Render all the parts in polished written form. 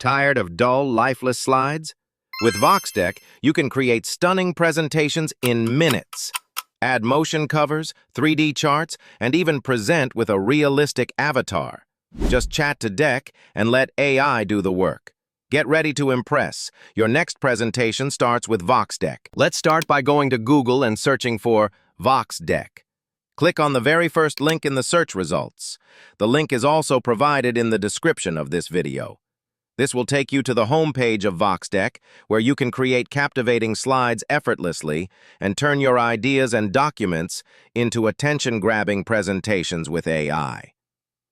Tired of dull, lifeless slides? With VoxDeck, you can create stunning presentations in minutes. Add motion covers, 3D charts, and even present with a realistic avatar. Just chat to Deck and let AI do the work. Get ready to impress. Your next presentation starts with VoxDeck. Let's start by going to Google and searching for VoxDeck. Click on the very first link in the search results. The link is also provided in the description of this video. This will take you to the home page of VoxDeck, where you can create captivating slides effortlessly and turn your ideas and documents into attention-grabbing presentations with AI.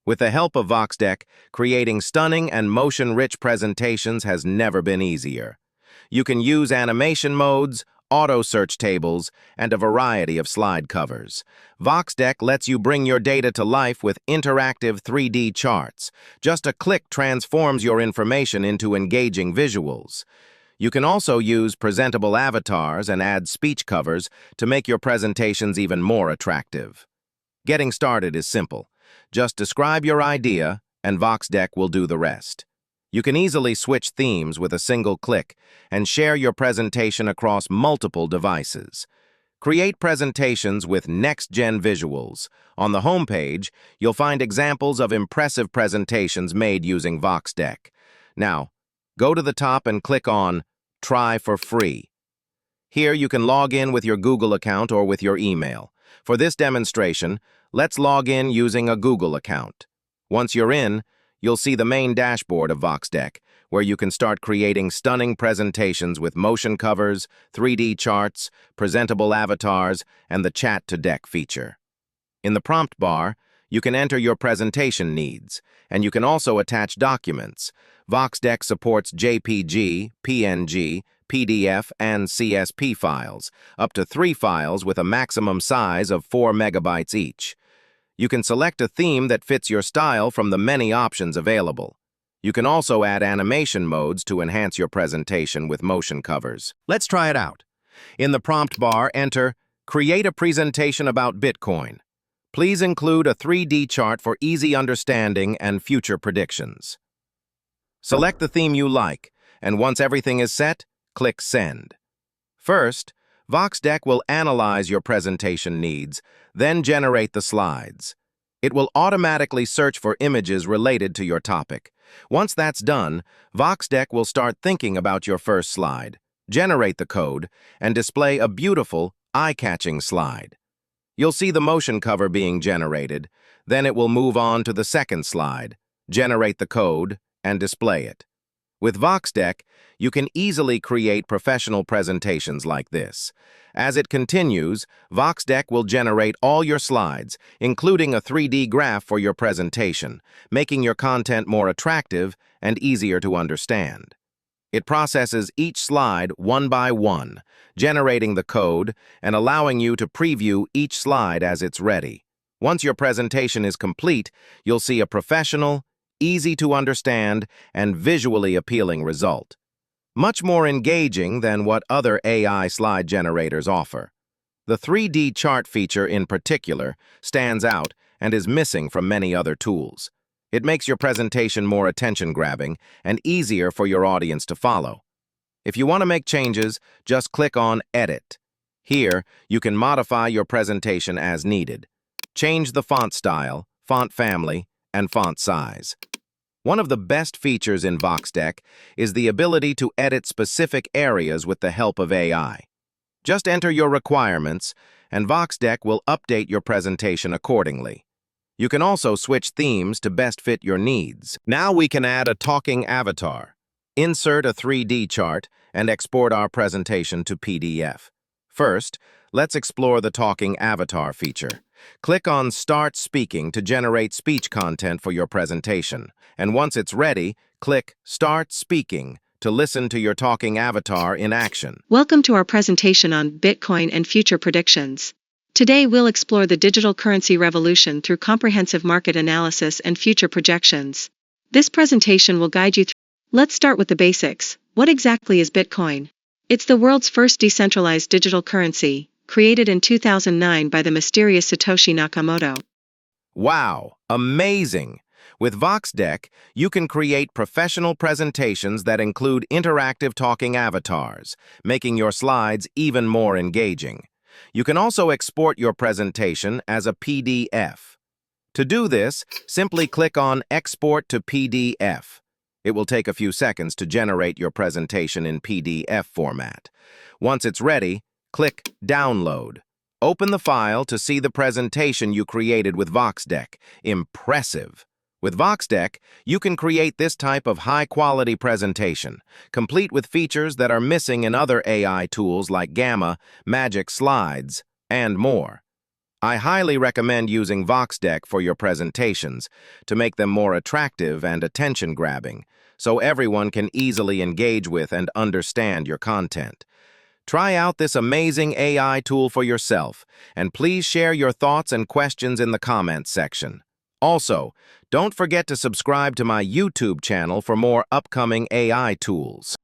With the help of VoxDeck, creating stunning and motion-rich presentations has never been easier. You can use animation modes, auto-search tables, and a variety of slide covers. VoxDeck lets you bring your data to life with interactive 3D charts. Just a click transforms your information into engaging visuals. You can also use presentable avatars and add speech covers to make your presentations even more attractive. Getting started is simple. Just describe your idea, and VoxDeck will do the rest. You can easily switch themes with a single click and share your presentation across multiple devices. Create presentations with next-gen visuals. On the homepage, you'll find examples of impressive presentations made using VoxDeck. Now, go to the top and click on Try for Free. Here you can log in with your Google account or with your email. For this demonstration, let's log in using a Google account. Once you're in, you'll see the main dashboard of VoxDeck, where you can start creating stunning presentations with motion covers, 3D charts, presentable avatars, and the Chat to Deck feature. In the prompt bar, you can enter your presentation needs, and you can also attach documents. VoxDeck supports JPG, PNG, PDF, and CSP files, up to 3 files with a maximum size of 4 megabytes each. You can select a theme that fits your style from the many options available. You can also add animation modes to enhance your presentation with motion covers. Let's try it out. In the prompt bar, enter, "Create a presentation about Bitcoin." Please include a 3D chart for easy understanding and future predictions. Select the theme you like, and once everything is set, click Send. First, VoxDeck will analyze your presentation needs, then generate the slides. It will automatically search for images related to your topic. Once that's done, VoxDeck will start thinking about your first slide, generate the code, and display a beautiful, eye-catching slide. You'll see the motion cover being generated, then it will move on to the second slide, generate the code, and display it. With VoxDeck, you can easily create professional presentations like this. As it continues, VoxDeck will generate all your slides, including a 3D graph for your presentation, making your content more attractive and easier to understand. It processes each slide one by one, generating the code and allowing you to preview each slide as it's ready. Once your presentation is complete, you'll see a professional, easy to understand, and visually appealing result. Much more engaging than what other AI slide generators offer. The 3D chart feature in particular stands out and is missing from many other tools. It makes your presentation more attention-grabbing and easier for your audience to follow. If you want to make changes, just click on Edit. Here, you can modify your presentation as needed. Change the font style, font family, and font size. One of the best features in VoxDeck is the ability to edit specific areas with the help of AI. Just enter your requirements, and VoxDeck will update your presentation accordingly. You can also switch themes to best fit your needs. Now we can add a talking avatar, insert a 3D chart, and export our presentation to PDF. First, let's explore the talking avatar feature. Click on Start Speaking to generate speech content for your presentation. And once it's ready, click Start Speaking to listen to your talking avatar in action. Welcome to our presentation on Bitcoin and future predictions. Today we'll explore the digital currency revolution through comprehensive market analysis and future projections. This presentation will guide you through. Let's start with the basics. What exactly is Bitcoin? It's the world's first decentralized digital currency, created in 2009 by the mysterious Satoshi Nakamoto. Wow, amazing! With VoxDeck, you can create professional presentations that include interactive talking avatars, making your slides even more engaging. You can also export your presentation as a PDF. To do this, simply click on Export to PDF. It will take a few seconds to generate your presentation in PDF format. Once it's ready, click Download. Open the file to see the presentation you created with VoxDeck. Impressive! With VoxDeck, you can create this type of high-quality presentation, complete with features that are missing in other AI tools like Gamma, Magic Slides, and more. I highly recommend using VoxDeck for your presentations to make them more attractive and attention-grabbing, so everyone can easily engage with and understand your content. Try out this amazing AI tool for yourself, and please share your thoughts and questions in the comments section. Also, don't forget to subscribe to my YouTube channel for more upcoming AI tools.